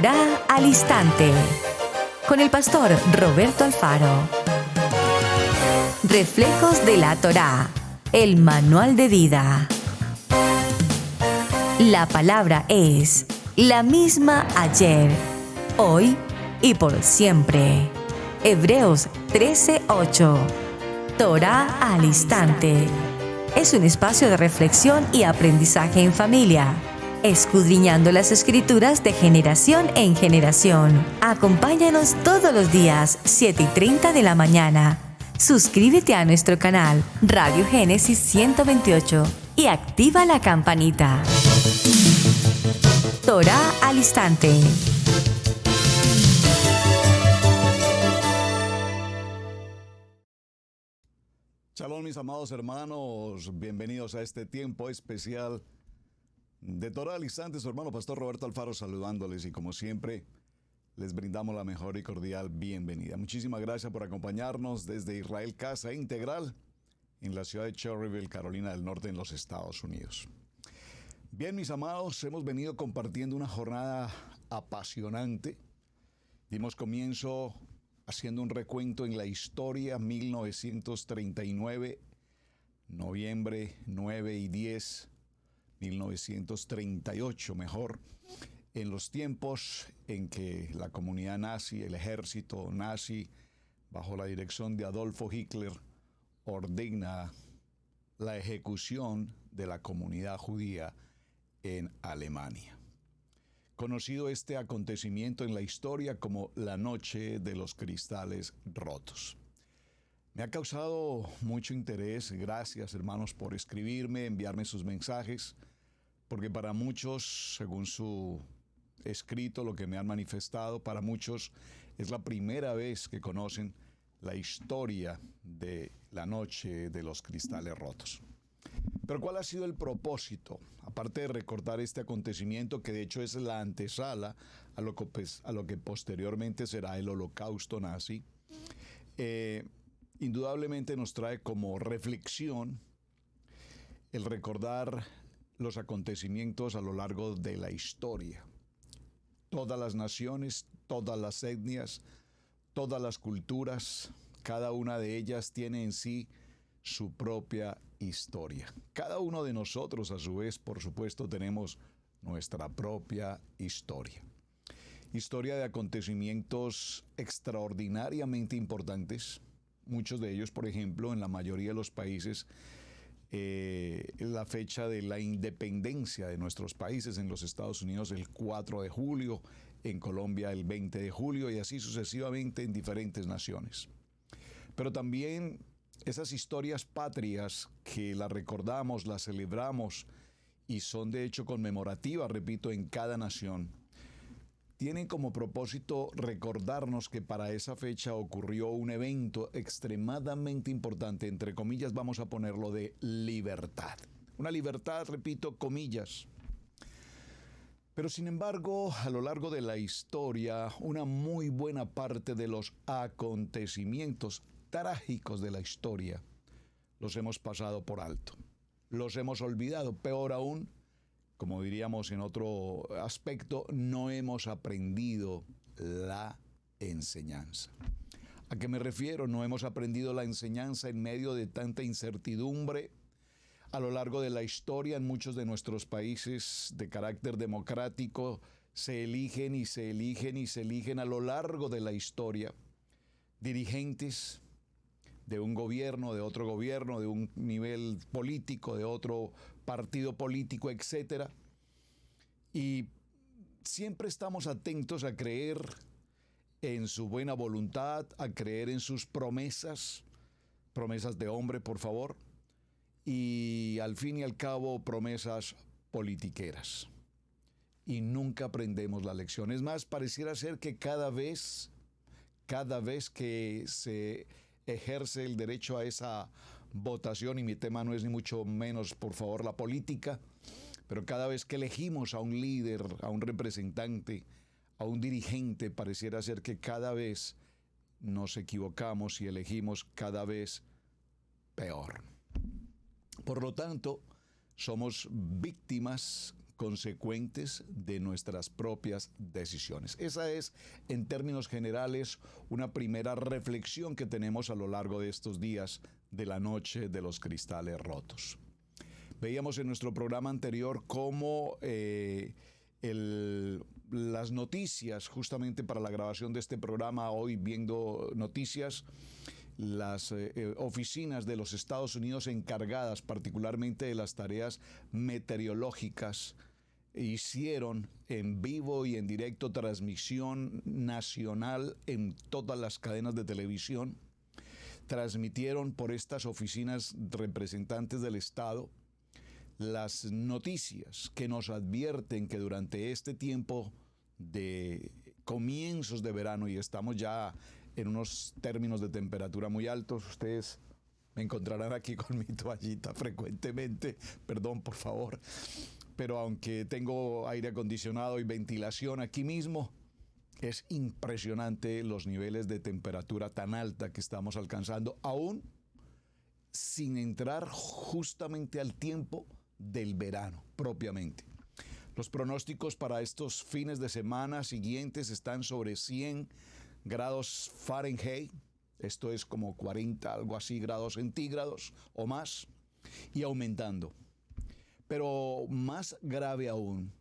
Torá al Instante, con el pastor Roberto Alfaro. Reflejos de la Torá, el manual de vida. La palabra es la misma ayer, hoy y por siempre. Hebreos 13:8. Torá al Instante. Es un espacio de reflexión y aprendizaje en familia, escudriñando las Escrituras de generación en generación. Acompáñanos todos los días, 7:30 de la mañana. Suscríbete a nuestro canal Radio Génesis 128 y activa la campanita. Torá al Instante. Shalom, mis amados hermanos, bienvenidos a este tiempo especial de Torá al Instante. Su hermano pastor Roberto Alfaro saludándoles y como siempre les brindamos la mejor y cordial bienvenida. Muchísimas gracias por acompañarnos desde Israel Casa Integral en la ciudad de Cherryville, Carolina del Norte, en los Estados Unidos. Bien, mis amados, hemos venido compartiendo una jornada apasionante. Dimos comienzo haciendo un recuento en la historia, 1939, noviembre 9 y 10, 1938 mejor, en los tiempos en que la comunidad nazi, el ejército nazi, bajo la dirección de Adolfo Hitler, ordena la ejecución de la comunidad judía en Alemania. Conocido este acontecimiento en la historia como la Noche de los Cristales Rotos. Me ha causado mucho interés, gracias hermanos por escribirme, enviarme sus mensajes, porque para muchos, según su escrito, lo que me han manifestado, para muchos es la primera vez que conocen la historia de la Noche de los Cristales Rotos. Pero ¿cuál ha sido el propósito? Aparte de recordar este acontecimiento, que de hecho es la antesala a lo que posteriormente será el Holocausto nazi, indudablemente nos trae como reflexión el recordar los acontecimientos a lo largo de la historia. Todas las naciones, todas las etnias, todas las culturas, cada una de ellas tiene en sí su propia historia. Cada uno de nosotros, a su vez, por supuesto, tenemos nuestra propia historia. Historia de acontecimientos extraordinariamente importantes. Muchos de ellos, por ejemplo, en la mayoría de los países, la fecha de la independencia de nuestros países, en los Estados Unidos el 4 de julio, en Colombia el 20 de julio y así sucesivamente en diferentes naciones. Pero también esas historias patrias que las recordamos, las celebramos y son de hecho conmemorativas, repito, en cada nación, tienen como propósito recordarnos que para esa fecha ocurrió un evento extremadamente importante, entre comillas vamos a ponerlo, de libertad. Una libertad, repito, comillas. Pero sin embargo, a lo largo de la historia, una muy buena parte de los acontecimientos trágicos de la historia los hemos pasado por alto, los hemos olvidado, peor aún, como diríamos en otro aspecto, no hemos aprendido la enseñanza. ¿A qué me refiero? No hemos aprendido la enseñanza en medio de tanta incertidumbre. A lo largo de la historia, en muchos de nuestros países de carácter democrático, se eligen y se eligen y se eligen a lo largo de la historia dirigentes de un gobierno, de otro gobierno, de un nivel político, de otro partido político, etcétera. Y siempre estamos atentos a creer en su buena voluntad, a creer en sus promesas, promesas de hombre, por favor, y al fin y al cabo promesas politiqueras. Y nunca aprendemos la lección. Es más, pareciera ser que cada vez que se ejerce el derecho a esa votación, y mi tema no es ni mucho menos, por favor, la política, pero cada vez que elegimos a un líder, a un representante, a un dirigente, pareciera ser que cada vez nos equivocamos y elegimos cada vez peor. Por lo tanto, somos víctimas consecuentes de nuestras propias decisiones. Esa es, en términos generales, una primera reflexión que tenemos a lo largo de estos días de la noche de los cristales rotos. Veíamos en nuestro programa anterior cómo las noticias, justamente para la grabación de este programa, hoy viendo noticias, las oficinas de los Estados Unidos encargadas particularmente de las tareas meteorológicas hicieron en vivo y en directo transmisión nacional en todas las cadenas de televisión. Transmitieron por estas oficinas representantes del Estado las noticias que nos advierten que durante este tiempo de comienzos de verano, y estamos ya en unos términos de temperatura muy altos, ustedes me encontrarán aquí con mi toallita frecuentemente, perdón por favor, pero aunque tengo aire acondicionado y ventilación aquí mismo, es impresionante los niveles de temperatura tan alta que estamos alcanzando, aún sin entrar justamente al tiempo del verano propiamente. Los pronósticos para estos fines de semana siguientes están sobre 100 grados Fahrenheit, esto es como 40, algo así, grados centígrados o más, y aumentando. Pero más grave aún,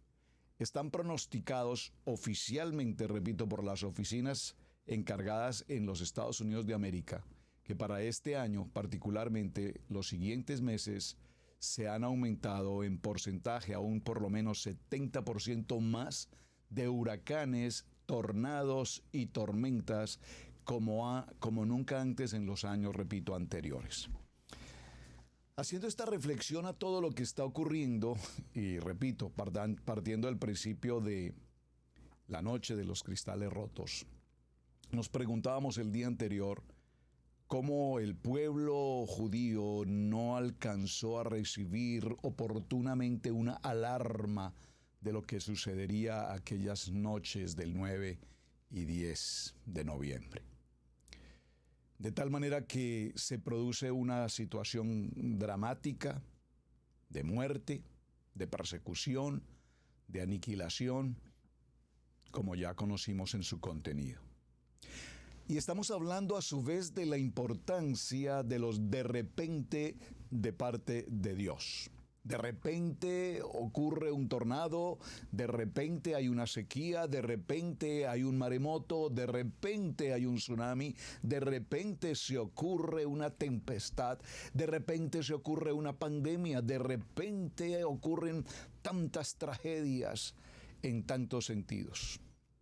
están pronosticados oficialmente, repito, por las oficinas encargadas en los Estados Unidos de América, que para este año, particularmente los siguientes meses, se han aumentado en porcentaje aún por lo menos 70% más de huracanes, tornados y tormentas como nunca antes en los años, repito, anteriores. Haciendo esta reflexión a todo lo que está ocurriendo, y repito, partiendo del principio de la noche de los cristales rotos, nos preguntábamos el día anterior cómo el pueblo judío no alcanzó a recibir oportunamente una alarma de lo que sucedería aquellas noches del 9 y 10 de noviembre. De tal manera que se produce una situación dramática de muerte, de persecución, de aniquilación, como ya conocimos en su contenido. Y estamos hablando a su vez de la importancia de los de repente de parte de Dios. De repente ocurre un tornado, de repente hay una sequía, de repente hay un maremoto, de repente hay un tsunami, de repente se ocurre una tempestad, de repente se ocurre una pandemia, de repente ocurren tantas tragedias en tantos sentidos.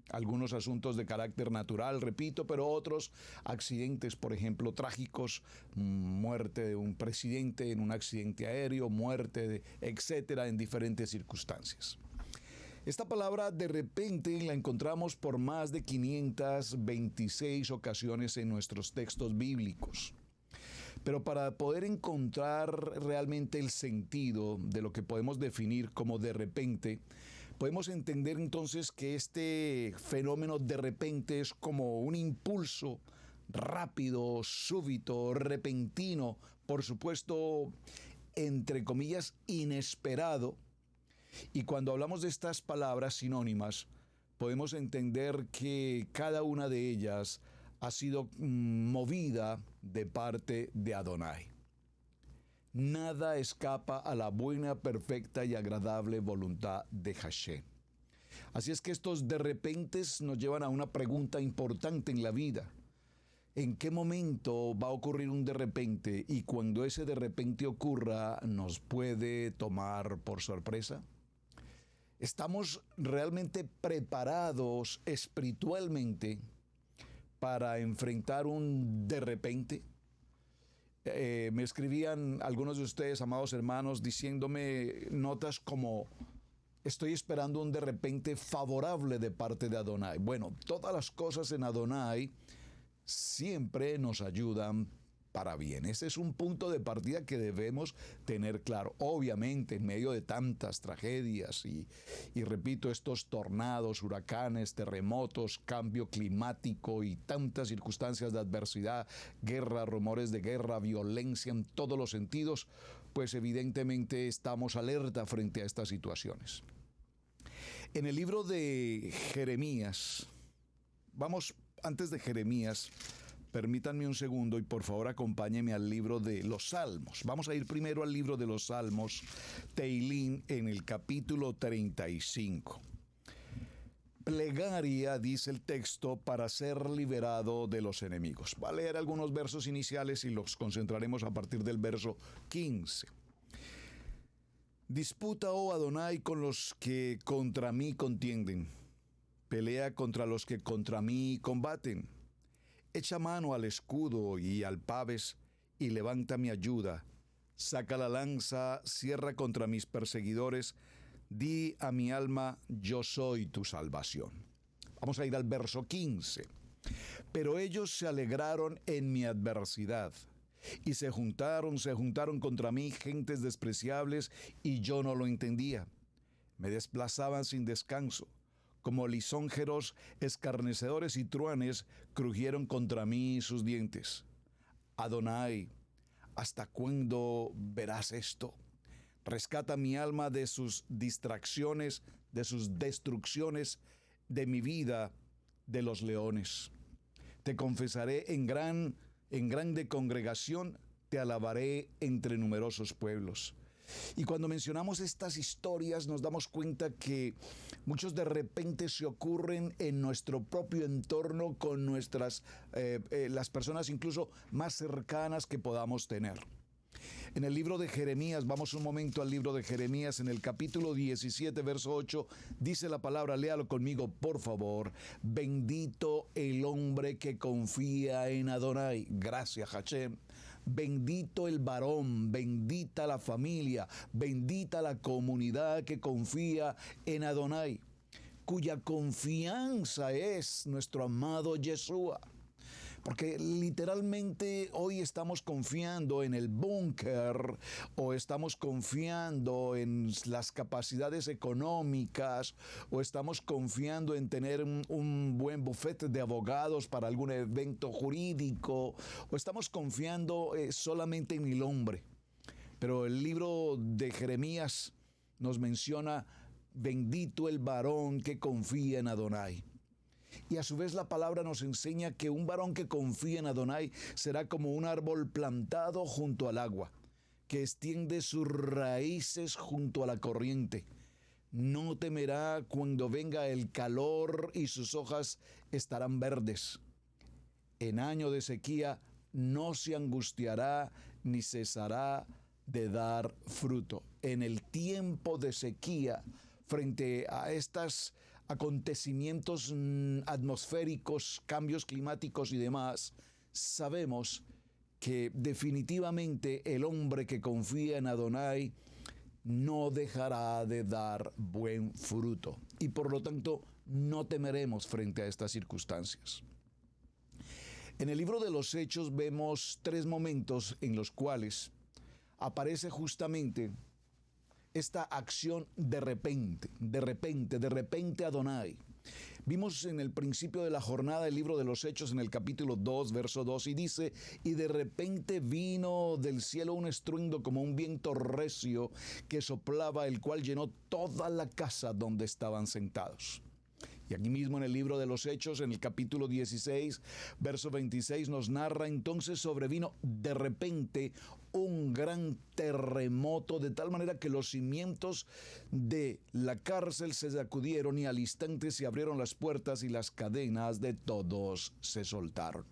Algunos asuntos de carácter natural, repito, pero otros accidentes, por ejemplo, trágicos, muerte de un presidente en un accidente aéreo, etcétera, en diferentes circunstancias. Esta palabra de repente la encontramos por más de 526 ocasiones en nuestros textos bíblicos. Pero para poder encontrar realmente el sentido de lo que podemos definir como de repente, podemos entender entonces que este fenómeno de repente es como un impulso rápido, súbito, repentino, por supuesto, entre comillas, inesperado. Y cuando hablamos de estas palabras sinónimas, podemos entender que cada una de ellas ha sido movida de parte de Adonai. Nada escapa a la buena, perfecta y agradable voluntad de Hashem. Así es que estos de repente nos llevan a una pregunta importante en la vida. ¿En qué momento va a ocurrir un de repente? Y cuando ese de repente ocurra, ¿nos puede tomar por sorpresa? ¿Estamos realmente preparados espiritualmente para enfrentar un de repente? Me escribían algunos de ustedes, amados hermanos, diciéndome notas como: estoy esperando un de repente favorable de parte de Adonai. Bueno, todas las cosas en Adonai siempre nos ayudan para bien. Ese es un punto de partida que debemos tener claro. Obviamente, en medio de tantas tragedias y repito, estos tornados, huracanes, terremotos, cambio climático y tantas circunstancias de adversidad, guerra, rumores de guerra, violencia en todos los sentidos, pues evidentemente estamos alerta frente a estas situaciones. En el libro de Jeremías, vamos, antes de Jeremías, permítanme un segundo y por favor acompáñenme al libro de los Salmos. Vamos a ir primero al libro de los Salmos, Teilín, en el capítulo 35. Plegaria, dice el texto, para ser liberado de los enemigos. Va a leer algunos versos iniciales y los concentraremos a partir del verso 15. Disputa, oh Adonai, con los que contra mí contienden. Pelea contra los que contra mí combaten. Echa mano al escudo y al paves y levanta mi ayuda. Saca la lanza, cierra contra mis perseguidores. Di a mi alma, yo soy tu salvación. Vamos a ir al verso 15. Pero ellos se alegraron en mi adversidad. Y se juntaron contra mí gentes despreciables, y yo no lo entendía. Me desplazaban sin descanso. Como lisonjeros, escarnecedores y truanes, crujieron contra mí sus dientes. Adonai, ¿hasta cuándo verás esto? Rescata mi alma de sus distracciones, de sus destrucciones, de mi vida, de los leones. Te confesaré en grande congregación, te alabaré entre numerosos pueblos. Y cuando mencionamos estas historias nos damos cuenta que muchos de repente se ocurren en nuestro propio entorno con las personas incluso más cercanas que podamos tener. En el libro de Jeremías, vamos un momento al libro de Jeremías, en el capítulo 17, verso 8, dice la palabra, léalo conmigo, por favor. Bendito el hombre que confía en Adonai. Gracias, Hashem. Bendito el varón, bendita la familia, bendita la comunidad que confía en Adonai, cuya confianza es nuestro amado Yeshua. Porque literalmente hoy estamos confiando en el búnker o estamos confiando en las capacidades económicas o estamos confiando en tener un buen bufete de abogados para algún evento jurídico o estamos confiando solamente en el hombre. Pero el libro de Jeremías nos menciona, bendito el varón que confía en Adonai. Y a su vez la palabra nos enseña que un varón que confía en Adonai será como un árbol plantado junto al agua, que extiende sus raíces junto a la corriente. No temerá cuando venga el calor y sus hojas estarán verdes. En año de sequía no se angustiará ni cesará de dar fruto. En el tiempo de sequía, frente a estos acontecimientos atmosféricos, cambios climáticos y demás, sabemos que definitivamente el hombre que confía en Adonai no dejará de dar buen fruto y por lo tanto no temeremos frente a estas circunstancias. En el libro de los Hechos vemos 3 momentos en los cuales aparece justamente esta acción de repente Adonai. Vimos en el principio de la jornada el libro de los Hechos en el capítulo 2, verso 2, y dice, y de repente vino del cielo un estruendo como un viento recio que soplaba, el cual llenó toda la casa donde estaban sentados. Y aquí mismo en el libro de los Hechos, en el capítulo 16, verso 26, nos narra, entonces sobrevino de repente un gran terremoto, de tal manera que los cimientos de la cárcel se sacudieron y al instante se abrieron las puertas y las cadenas de todos se soltaron.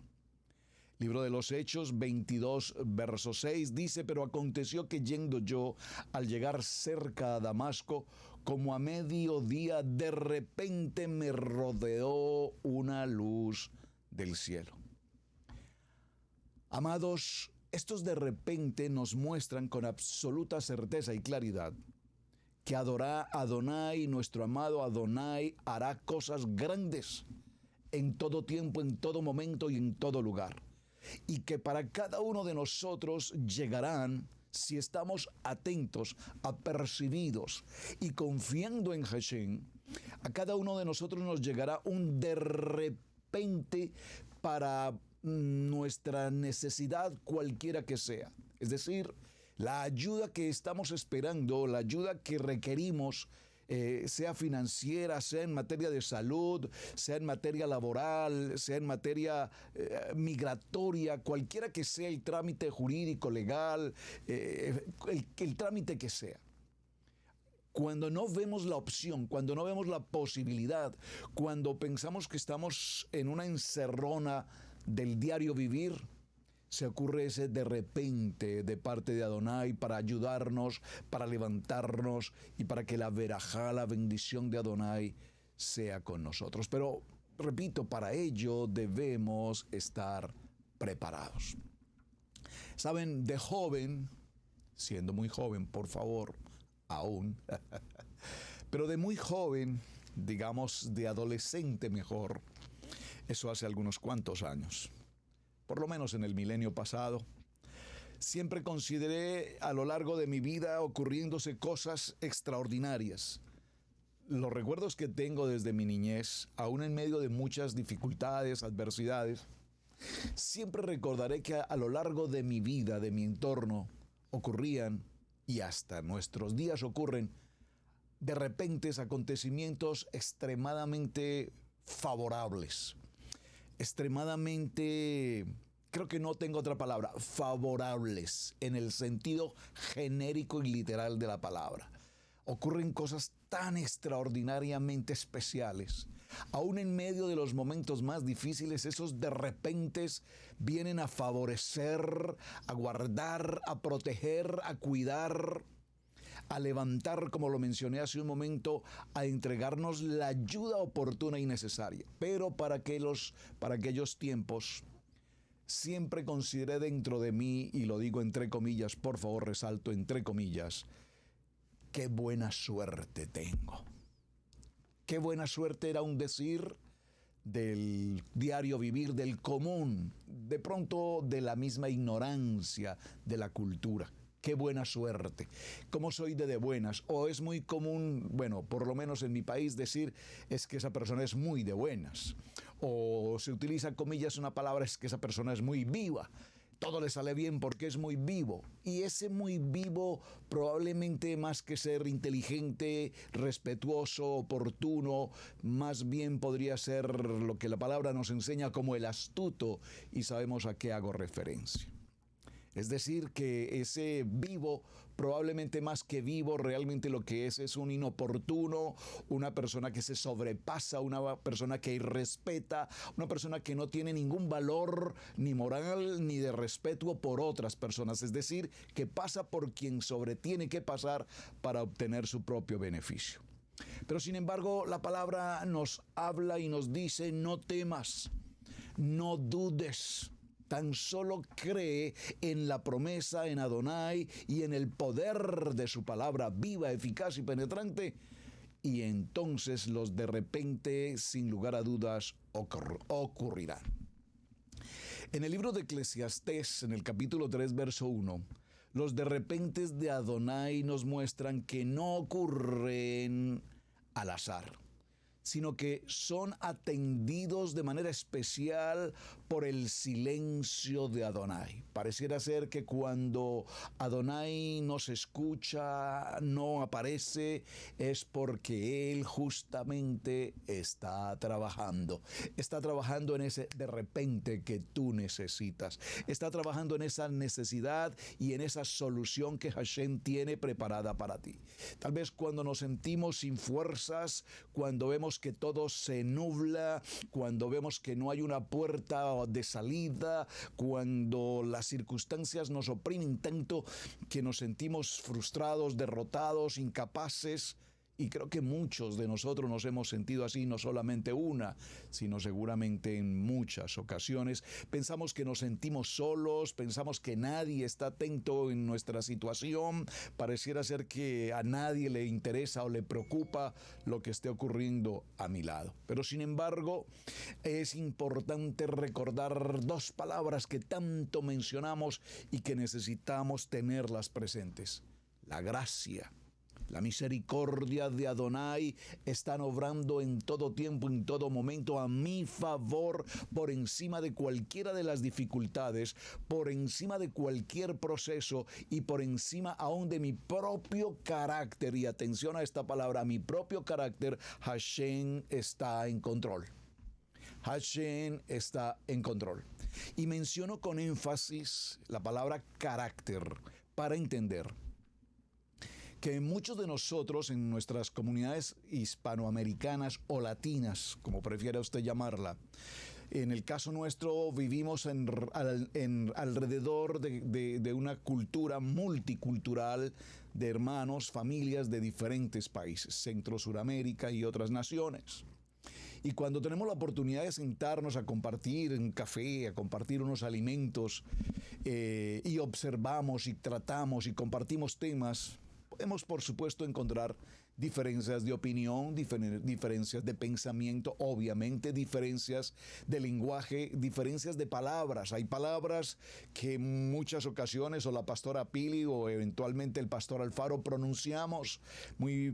Libro de los Hechos 22, verso 6 dice, pero aconteció que yendo yo, al llegar cerca a Damasco, como a mediodía, de repente me rodeó una luz del cielo. Amados, estos de repente nos muestran con absoluta certeza y claridad que Adonai, nuestro amado Adonai, hará cosas grandes en todo tiempo, en todo momento y en todo lugar. Y que para cada uno de nosotros llegarán, si estamos atentos, apercibidos y confiando en Hashem, a cada uno de nosotros nos llegará un de repente para nuestra necesidad cualquiera que sea. Es decir, la ayuda que estamos esperando, la ayuda que requerimos sea financiera, sea en materia de salud, sea en materia laboral, sea en materia migratoria, cualquiera que sea el trámite jurídico, legal, el trámite que sea. Cuando no vemos la opción, cuando no vemos la posibilidad, cuando pensamos que estamos en una encerrona del diario vivir, se ocurre ese de repente de parte de Adonai para ayudarnos, para levantarnos y para que la verajá, la bendición de Adonai sea con nosotros. Pero, repito, para ello debemos estar preparados. Saben, de joven, siendo muy joven, por favor, aún, pero de muy joven, digamos de adolescente mejor, eso hace algunos cuantos años, por lo menos en el milenio pasado, siempre consideré a lo largo de mi vida ocurriéndose cosas extraordinarias. Los recuerdos que tengo desde mi niñez, aún en medio de muchas dificultades, adversidades, siempre recordaré que a lo largo de mi vida, de mi entorno, ocurrían, y hasta nuestros días ocurren, de repentes acontecimientos extremadamente favorables, extremadamente, creo que no tengo otra palabra, favorables en el sentido genérico y literal de la palabra. Ocurren cosas tan extraordinariamente especiales. Aún en medio de los momentos más difíciles, esos de repentes vienen a favorecer, a guardar, a proteger, a cuidar, a levantar, como lo mencioné hace un momento, a entregarnos la ayuda oportuna y necesaria. Pero para aquellos tiempos, siempre consideré dentro de mí, y lo digo entre comillas, por favor resalto entre comillas, qué buena suerte tengo. Qué buena suerte era un decir del diario vivir, del común, de pronto de la misma ignorancia de la cultura. Qué buena suerte. ¿Cómo soy de buenas? O es muy común, bueno, por lo menos en mi país decir es que esa persona es muy de buenas. O se utiliza comillas una palabra, es que esa persona es muy viva. Todo le sale bien porque es muy vivo. Y ese muy vivo probablemente más que ser inteligente, respetuoso, oportuno, más bien podría ser lo que la palabra nos enseña como el astuto, y sabemos a qué hago referencia. Es decir, que ese vivo, probablemente más que vivo, realmente lo que es un inoportuno, una persona que se sobrepasa, una persona que irrespeta, una persona que no tiene ningún valor ni moral ni de respeto por otras personas. Es decir, que pasa por quien tiene que pasar para obtener su propio beneficio. Pero sin embargo, la palabra nos habla y nos dice: no temas, no dudes. Tan solo cree en la promesa, en Adonai y en el poder de su palabra viva, eficaz y penetrante, y entonces los de repente, sin lugar a dudas, ocurrirán. En el libro de Eclesiastés, en el capítulo 3, verso 1, los de repentes de Adonai nos muestran que no ocurren al azar, sino que son atendidos de manera especial por el silencio de Adonai. Pareciera ser que cuando Adonai nos escucha, no aparece, es porque Él justamente está trabajando. Está trabajando en ese de repente que tú necesitas. Está trabajando en esa necesidad y en esa solución que Hashem tiene preparada para ti. Tal vez cuando nos sentimos sin fuerzas, cuando vemos que todo se nubla, cuando vemos que no hay una puerta de salida, cuando las circunstancias nos oprimen tanto que nos sentimos frustrados, derrotados, incapaces. Y creo que muchos de nosotros nos hemos sentido así, no solamente una, sino seguramente en muchas ocasiones. Pensamos que nos sentimos solos, pensamos que nadie está atento en nuestra situación. Pareciera ser que a nadie le interesa o le preocupa lo que esté ocurriendo a mi lado. Pero sin embargo, es importante recordar dos palabras que tanto mencionamos y que necesitamos tenerlas presentes: la gracia La misericordia de Adonai están obrando en todo tiempo, en todo momento, a mi favor, por encima de cualquiera de las dificultades, por encima de cualquier proceso y por encima aún de mi propio carácter. Y atención a esta palabra, mi propio carácter, Hashem está en control. Hashem está en control. Y menciono con énfasis la palabra carácter para entender que muchos de nosotros en nuestras comunidades hispanoamericanas o latinas, como prefiera usted llamarla, en el caso nuestro vivimos alrededor de una cultura multicultural de hermanos, familias de diferentes países, Centro, Suramérica y otras naciones. Y cuando tenemos la oportunidad de sentarnos a compartir un café, a compartir unos alimentos, y observamos y tratamos y compartimos temas, podemos por supuesto encontrar diferencias de opinión, diferencias de pensamiento, obviamente diferencias de lenguaje, diferencias de palabras. Hay palabras que en muchas ocasiones o la pastora Pili o eventualmente el pastor Alfaro pronunciamos,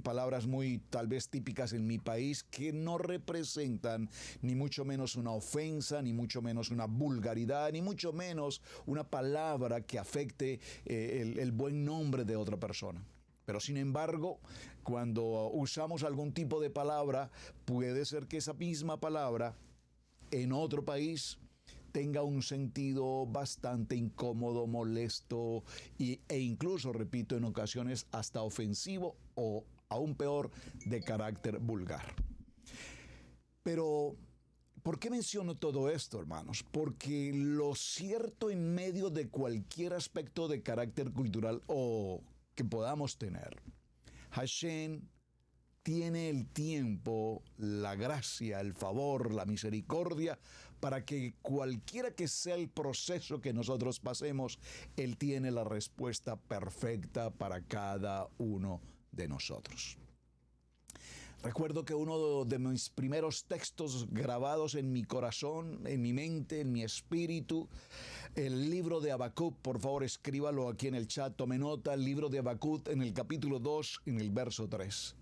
palabras muy tal vez típicas en mi país, que no representan ni mucho menos una ofensa, ni mucho menos una vulgaridad, ni mucho menos una palabra que afecte el buen nombre de otra persona. Pero sin embargo, cuando usamos algún tipo de palabra, puede ser que esa misma palabra en otro país tenga un sentido bastante incómodo, molesto e incluso, repito, en ocasiones hasta ofensivo o aún peor, de carácter vulgar. Pero ¿por qué menciono todo esto, hermanos? Porque lo cierto en medio de cualquier aspecto de carácter cultural o que podamos tener, Hashem tiene el tiempo, la gracia, el favor, la misericordia para que cualquiera que sea el proceso que nosotros pasemos, Él tiene la respuesta perfecta para cada uno de nosotros. Recuerdo que uno de mis primeros textos grabados en mi corazón, en mi mente, en mi espíritu, el libro de Habacuc, por favor escríbalo aquí en el chat, tome nota, el libro de Habacuc en el capítulo 2, en el verso 3.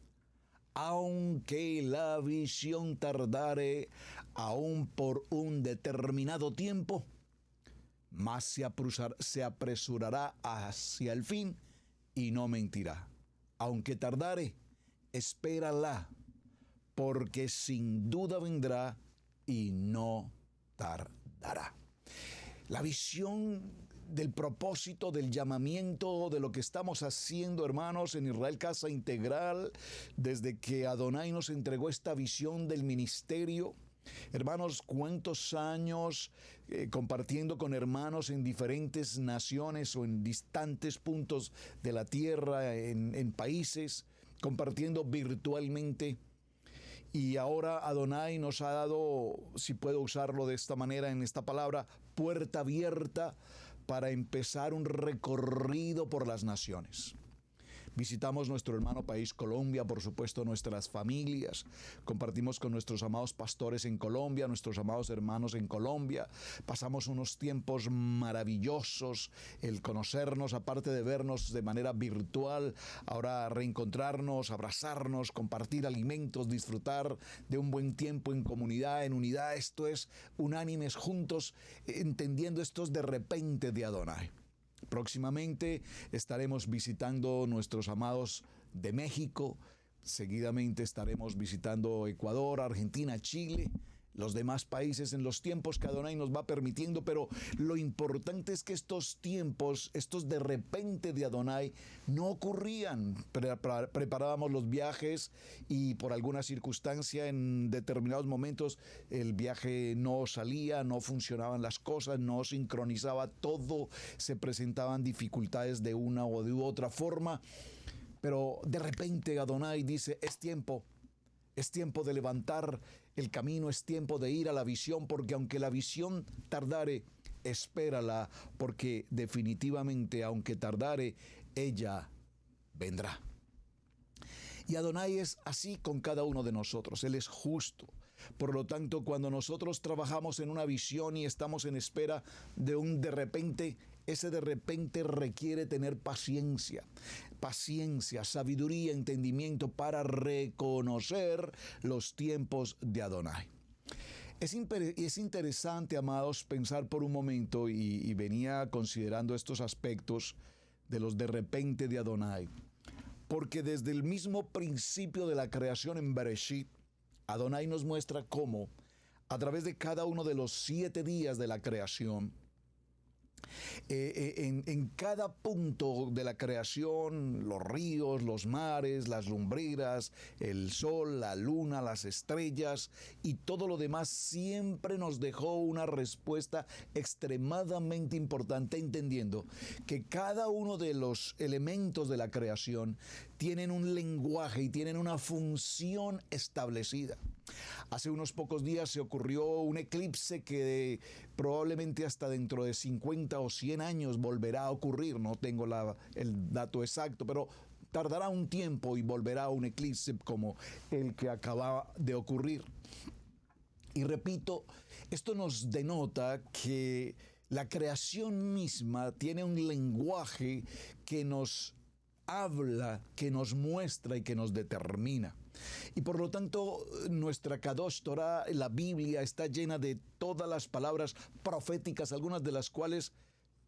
Aunque la visión tardare aún por un determinado tiempo, más se apresurará hacia el fin y no mentirá. Aunque tardare, espérala, porque sin duda vendrá y no tardará. La visión del propósito, del llamamiento, de lo que estamos haciendo, hermanos, en Israel Casa Integral, desde que Adonai nos entregó esta visión del ministerio. Hermanos, cuántos años compartiendo con hermanos en diferentes naciones o en distantes puntos de la tierra, en países, compartiendo virtualmente. Y ahora Adonai nos ha dado, si puedo usarlo de esta manera, en esta palabra, puerta abierta para empezar un recorrido por las naciones. Visitamos nuestro hermano país Colombia, por supuesto nuestras familias, compartimos con nuestros amados pastores en Colombia, nuestros amados hermanos en Colombia, pasamos unos tiempos maravillosos, el conocernos, aparte de vernos de manera virtual, ahora reencontrarnos, abrazarnos, compartir alimentos, disfrutar de un buen tiempo en comunidad, en unidad, esto es unánimes juntos, entendiendo estos de repente de Adonai. Próximamente estaremos visitando nuestros amados de México, seguidamente estaremos visitando Ecuador, Argentina, Chile, los demás países en los tiempos que Adonai nos va permitiendo, pero lo importante es que estos tiempos, estos de repente de Adonai, no ocurrían. Preparábamos los viajes y por alguna circunstancia en determinados momentos el viaje no salía, no funcionaban las cosas, no sincronizaba todo, se presentaban dificultades de una o de otra forma, pero de repente Adonai dice, es tiempo de levantar el camino, es tiempo de ir a la visión, porque aunque la visión tardare, espérala, porque definitivamente, aunque tardare, ella vendrá. Y Adonai es así con cada uno de nosotros, Él es justo. Por lo tanto, cuando nosotros trabajamos en una visión y estamos en espera de un de repente, ese de repente requiere tener paciencia, sabiduría, entendimiento para reconocer los tiempos de Adonai. Es interesante, amados, pensar por un momento, y venía considerando estos aspectos de los de repente de Adonai, porque desde el mismo principio de la creación en Bereshit, Adonai nos muestra cómo, a través de cada uno de los 7 días de la creación, en cada punto de la creación, los ríos, los mares, las lumbreras, el sol, la luna, las estrellas y todo lo demás, siempre nos dejó una respuesta extremadamente importante, entendiendo que cada uno de los elementos de la creación tienen un lenguaje y tienen una función establecida. Hace unos pocos días se ocurrió un eclipse que probablemente hasta dentro de 50 o 100 años volverá a ocurrir. No tengo el dato exacto, pero tardará un tiempo y volverá un eclipse como el que acaba de ocurrir. Y repito, esto nos denota que la creación misma tiene un lenguaje que nos habla, que nos muestra y que nos determina. Y por lo tanto, nuestra Kadosh Torah, la Biblia, está llena de todas las palabras proféticas, algunas de las cuales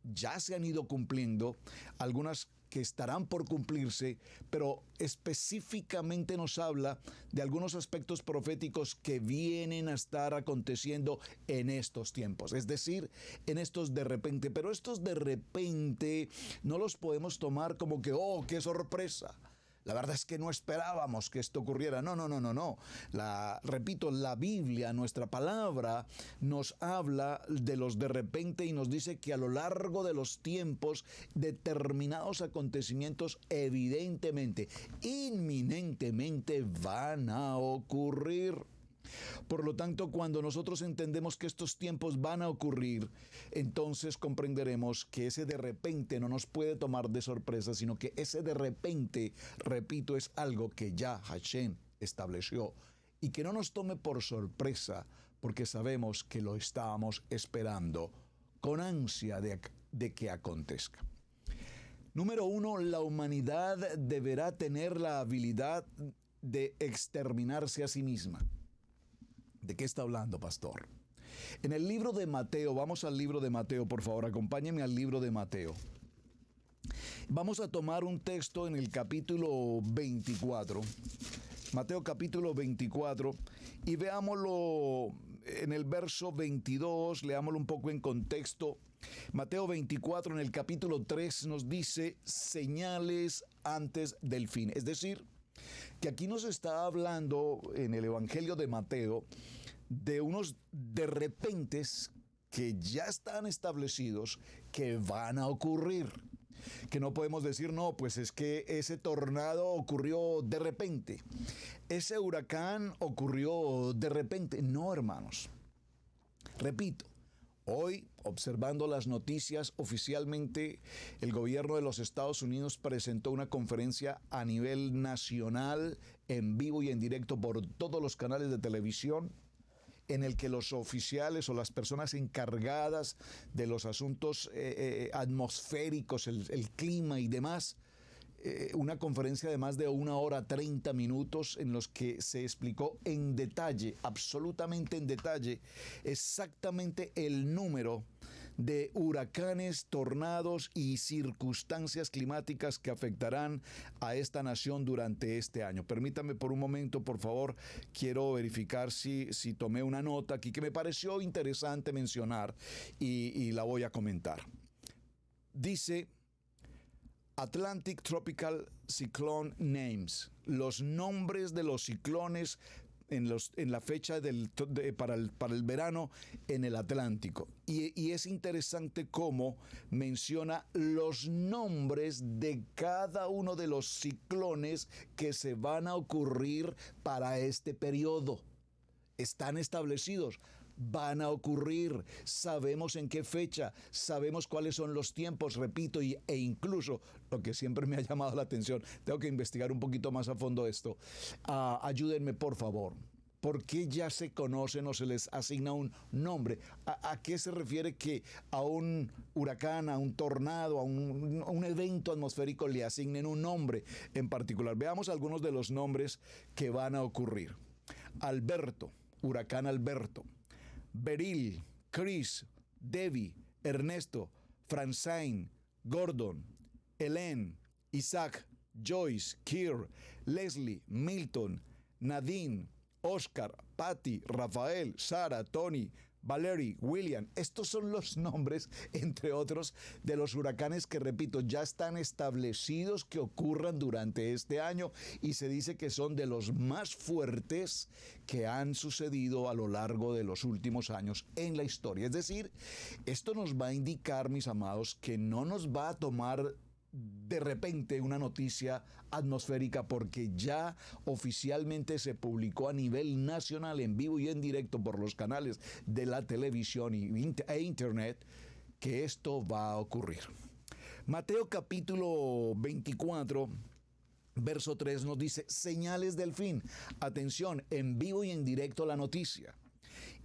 ya se han ido cumpliendo, algunas que estarán por cumplirse, pero específicamente nos habla de algunos aspectos proféticos que vienen a estar aconteciendo en estos tiempos, es decir, en estos de repente. Pero estos de repente no los podemos tomar como que, ¡oh, qué sorpresa! La verdad es que no esperábamos que esto ocurriera. No. Repito, la Biblia, nuestra palabra, nos habla de los de repente y nos dice que a lo largo de los tiempos, determinados acontecimientos evidentemente, inminentemente van a ocurrir. Por lo tanto, cuando nosotros entendemos que estos tiempos van a ocurrir, entonces comprenderemos que ese de repente no nos puede tomar de sorpresa, sino que ese de repente, repito, es algo que ya Hashem estableció y que no nos tome por sorpresa, porque sabemos que lo estábamos esperando con ansia de que acontezca. Número 1, la humanidad deberá tener la habilidad de exterminarse a sí misma. ¿De qué está hablando, pastor? En el libro de Mateo, vamos al libro de Mateo, por favor, acompáñenme al libro de Mateo. Vamos a tomar un texto en el capítulo 24, Mateo capítulo 24, y veámoslo en el verso 22, leámoslo un poco en contexto. Mateo 24, en el capítulo 3, nos dice señales antes del fin, es decir, que aquí nos está hablando en el Evangelio de Mateo de unos de repentes que ya están establecidos, que van a ocurrir. Que no podemos decir, no, pues es que ese tornado ocurrió de repente, ese huracán ocurrió de repente. No, hermanos. Repito. Hoy, observando las noticias, oficialmente el gobierno de los Estados Unidos presentó una conferencia a nivel nacional, en vivo y en directo por todos los canales de televisión, en el que los oficiales o las personas encargadas de los asuntos atmosféricos, el clima y demás, una conferencia de más de 1 hora 30 minutos en los que se explicó en detalle, absolutamente en detalle, exactamente el número de huracanes, tornados y circunstancias climáticas que afectarán a esta nación durante este año. Permítame por un momento, por favor, quiero verificar si tomé una nota aquí que me pareció interesante mencionar y la voy a comentar. Dice Atlantic Tropical Cyclone Names, los nombres de los ciclones en la fecha para el verano en el Atlántico. Y es interesante cómo menciona los nombres de cada uno de los ciclones que se van a ocurrir para este periodo. Están establecidos. Van a ocurrir, sabemos en qué fecha, sabemos cuáles son los tiempos, repito, e incluso lo que siempre me ha llamado la atención, tengo que investigar un poquito más a fondo esto. Ayúdenme, por favor. ¿Por qué ya se conocen o se les asigna un nombre? ¿A qué se refiere que a un huracán, a un tornado, a un evento atmosférico le asignen un nombre en particular? Veamos algunos de los nombres que van a ocurrir. Alberto, huracán Alberto. Beryl, Chris, Debbie, Ernesto, Francine, Gordon, Helen, Isaac, Joyce, Keir, Leslie, Milton, Nadine, Oscar, Patty, Rafael, Sara, Tony, Valerie, William. Estos son los nombres, entre otros, de los huracanes que, repito, ya están establecidos que ocurran durante este año y se dice que son de los más fuertes que han sucedido a lo largo de los últimos años en la historia. Es decir, esto nos va a indicar, mis amados, que no nos va a tomar de repente una noticia atmosférica, porque ya oficialmente se publicó a nivel nacional, en vivo y en directo por los canales de la televisión e internet, que esto va a ocurrir. Mateo capítulo 24 verso 3 nos dice: señales del fin. Atención, en vivo y en directo la noticia.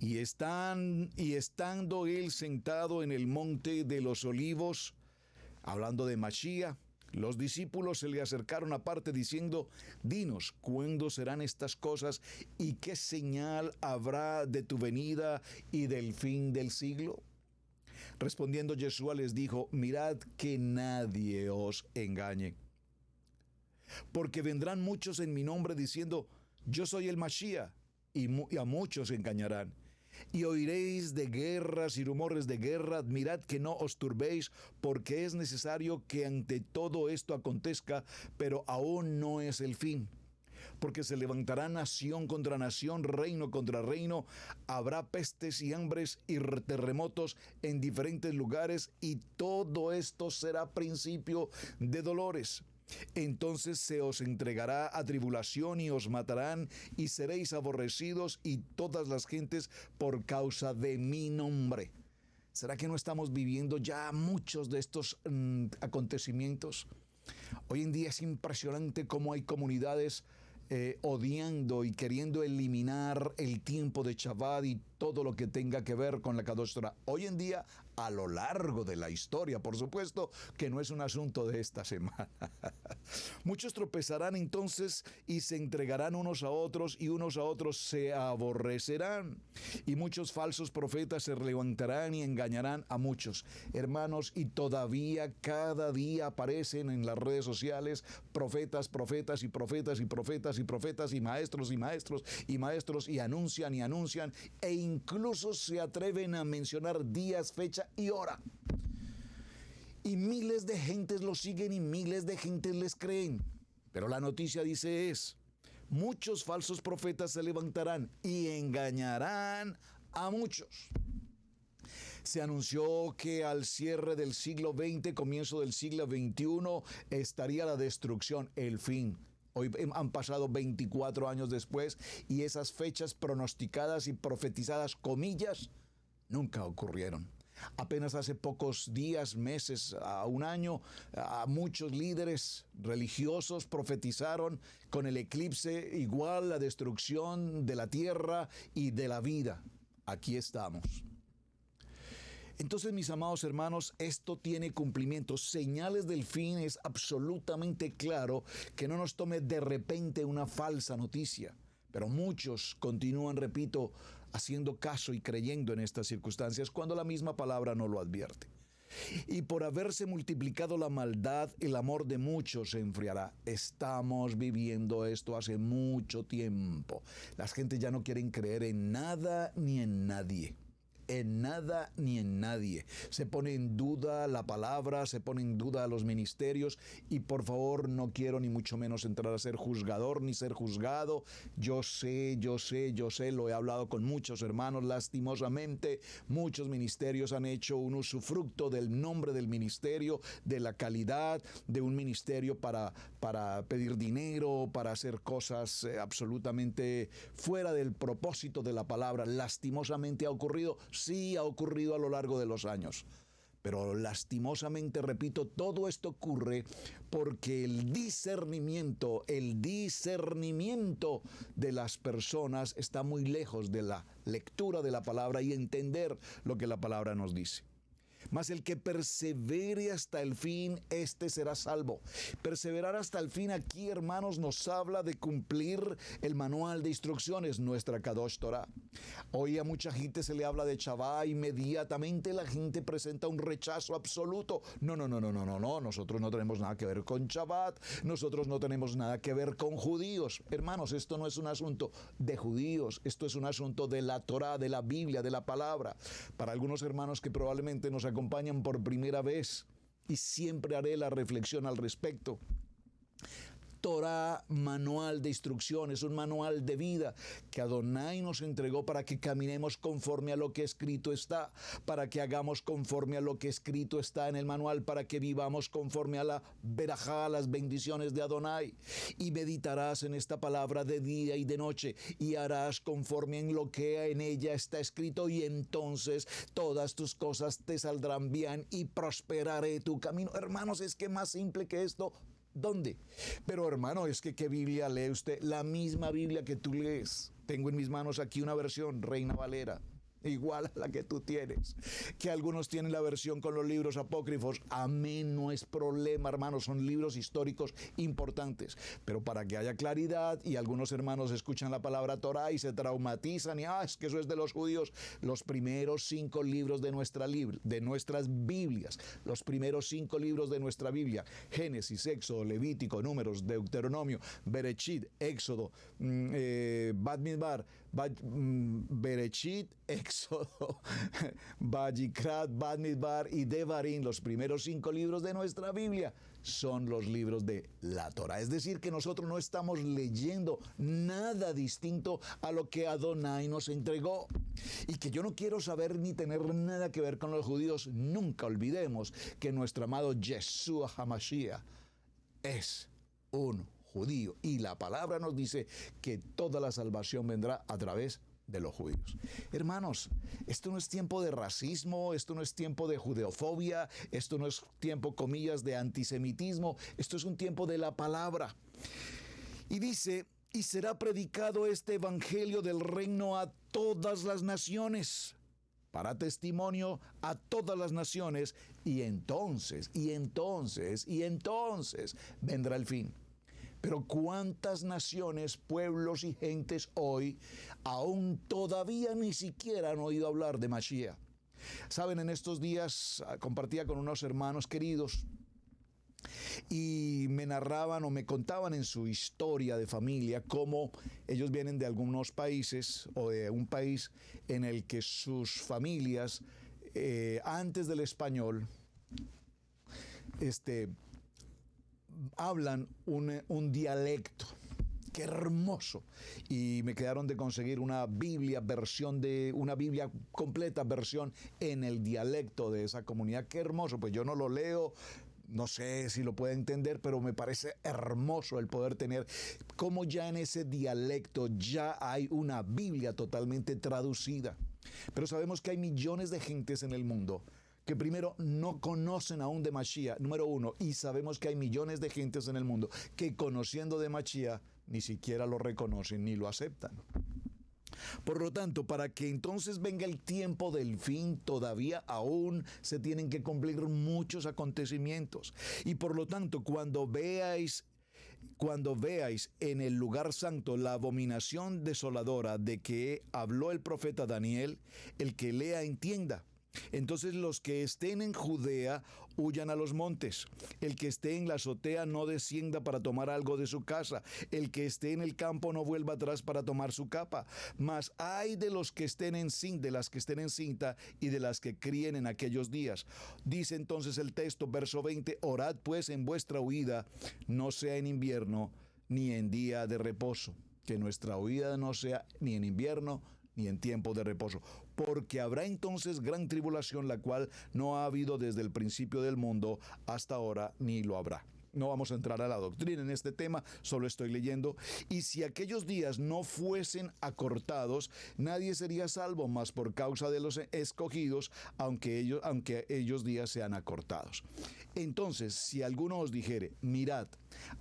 Y estando él sentado en el monte de los olivos, hablando de Mashiach, los discípulos se le acercaron aparte diciendo: dinos, ¿cuándo serán estas cosas y qué señal habrá de tu venida y del fin del siglo? Respondiendo Yeshua les dijo: mirad que nadie os engañe, porque vendrán muchos en mi nombre diciendo: yo soy el Mashiach, y a muchos engañarán. Y oiréis de guerras y rumores de guerra. Mirad que no os turbéis, porque es necesario que ante todo esto acontezca, pero aún no es el fin. Porque se levantará nación contra nación, reino contra reino, habrá pestes y hambres y terremotos en diferentes lugares, y todo esto será principio de dolores. Entonces se os entregará a tribulación y os matarán y seréis aborrecidos y todas las gentes por causa de mi nombre. ¿Será que no estamos viviendo ya muchos de estos acontecimientos? Hoy en día es impresionante cómo hay comunidades odiando y queriendo eliminar el tiempo de Shabbat y todo lo que tenga que ver con la Kadosh Torah. Hoy en día, a lo largo de la historia, por supuesto, que no es un asunto de esta semana. Muchos tropezarán entonces y se entregarán unos a otros, y unos a otros se aborrecerán. Y muchos falsos profetas se levantarán y engañarán a muchos. Hermanos, y todavía cada día aparecen en las redes sociales profetas, profetas y profetas y profetas y profetas y maestros y maestros y maestros, y anuncian e incluso se atreven a mencionar días, fecha y hora. Y miles de gentes los siguen y miles de gentes les creen. Pero la noticia dice muchos falsos profetas se levantarán y engañarán a muchos. Se anunció que al cierre del siglo XX, comienzo del siglo XXI, estaría la destrucción, el fin. Hoy han pasado 24 años después y esas fechas pronosticadas y profetizadas, comillas, nunca ocurrieron. Apenas hace pocos días, meses, a un año, a muchos líderes religiosos profetizaron con el eclipse igual la destrucción de la tierra y de la vida. Aquí estamos. Entonces, mis amados hermanos, esto tiene cumplimiento. Señales del fin es absolutamente claro, que no nos tome de repente una falsa noticia. Pero muchos continúan, repito, haciendo caso y creyendo en estas circunstancias cuando la misma palabra no lo advierte. Y por haberse multiplicado la maldad, el amor de muchos se enfriará. Estamos viviendo esto hace mucho tiempo. Las gentes ya no quieren creer en nada ni en nadie. En nada ni en nadie. Se pone en duda la palabra, se pone en duda los ministerios, y por favor, no quiero ni mucho menos entrar a ser juzgador ni ser juzgado. Yo sé, lo he hablado con muchos hermanos, lastimosamente, muchos ministerios han hecho un usufructo del nombre del ministerio, de la calidad de un ministerio para pedir dinero, para hacer cosas absolutamente fuera del propósito de la palabra. Lastimosamente ha ocurrido. Sí, ha ocurrido a lo largo de los años. Pero lastimosamente, repito, todo esto ocurre porque el discernimiento de las personas está muy lejos de la lectura de la palabra y entender lo que la palabra nos dice. Mas el que persevere hasta el fin, este será salvo. Perseverar hasta el fin aquí, hermanos, nos habla de cumplir el manual de instrucciones, nuestra Kadosh Torah. Hoy a mucha gente se le habla de Shabbat, inmediatamente la gente presenta un rechazo absoluto. No, nosotros no tenemos nada que ver con Shabbat, nosotros no tenemos nada que ver con judíos. Hermanos, esto no es un asunto de judíos, esto es un asunto de la Torah, de la Biblia, de la palabra. Para algunos hermanos que probablemente nos acompañan por primera vez, y siempre haré la reflexión al respecto. Torah, manual de instrucciones, un manual de vida que Adonai nos entregó para que caminemos conforme a lo que escrito está, para que hagamos conforme a lo que escrito está en el manual, para que vivamos conforme a la verajá, a las bendiciones de Adonai. Y meditarás en esta palabra de día y de noche, y harás conforme en lo que en ella está escrito, y entonces todas tus cosas te saldrán bien y prosperaré tu camino. Hermanos, es que más simple que esto, ¿dónde? Pero hermano, es que ¿qué Biblia lee usted? La misma Biblia que tú lees. Tengo en mis manos aquí una versión, Reina Valera, igual a la que tú tienes. Que algunos tienen la versión con los libros apócrifos. Amén, no es problema, hermanos, son libros históricos importantes. Pero para que haya claridad, y algunos hermanos escuchan la palabra Torah y se traumatizan, y es que eso es de los judíos. Los primeros 5 libros de nuestras Biblias, los primeros 5 libros de nuestra Biblia, Génesis, Éxodo, Levítico, Números, Deuteronomio, Berechit, Éxodo, Bamidbar, Berechit, Éxodo, Vayikrat, Bamidbar y Devarim, los primeros 5 libros de nuestra Biblia, son los libros de la Torah. Es decir, que nosotros no estamos leyendo nada distinto a lo que Adonai nos entregó. Y que yo no quiero saber ni tener nada que ver con los judíos. Nunca olvidemos que nuestro amado Yeshua HaMashiach es un judío. Y la palabra nos dice que toda la salvación vendrá a través de los judíos. Hermanos, esto no es tiempo de racismo, esto no es tiempo de judeofobia, esto no es tiempo, comillas, de antisemitismo, esto es un tiempo de la palabra. Y dice, y será predicado este evangelio del reino a todas las naciones, para testimonio a todas las naciones, y entonces vendrá el fin. Pero ¿cuántas naciones, pueblos y gentes hoy aún todavía ni siquiera han oído hablar de Mashiach? Saben, en estos días compartía con unos hermanos queridos y me narraban o me contaban en su historia de familia cómo ellos vienen de algunos países o de un país en el que sus familias antes del español hablan un dialecto. ¡Qué hermoso! Y me quedaron de conseguir una Biblia completa, versión en el dialecto de esa comunidad. ¡Qué hermoso! Pues yo no lo leo, no sé si lo puede entender, pero me parece hermoso el poder tener como ya en ese dialecto ya hay una Biblia totalmente traducida. Pero sabemos que hay millones de gentes en el mundo que primero no conocen aún de Mashiach, número 1, y sabemos que hay millones de gentes en el mundo que conociendo de Mashiach ni siquiera lo reconocen ni lo aceptan. Por lo tanto, para que entonces venga el tiempo del fin, todavía aún se tienen que cumplir muchos acontecimientos. Y por lo tanto, cuando veáis en el lugar santo la abominación desoladora de que habló el profeta Daniel, el que lea entienda. Entonces los que estén en Judea huyan a los montes. El que esté en la azotea no descienda para tomar algo de su casa. El que esté en el campo no vuelva atrás para tomar su capa. Mas ay de las que estén en cinta y de las que críen en aquellos días. Dice entonces el texto, verso 20, orad pues en vuestra huida, no sea en invierno ni en día de reposo. Que nuestra huida no sea ni en invierno ni en tiempo de reposo, porque habrá entonces gran tribulación, la cual no ha habido desde el principio del mundo hasta ahora, ni lo habrá. no vamos a entrar a la doctrina en este tema, solo estoy leyendo. Y si aquellos días no fuesen acortados, nadie sería salvo, mas por causa de los escogidos, aunque ellos días sean acortados. Entonces, si alguno os dijere, mirad,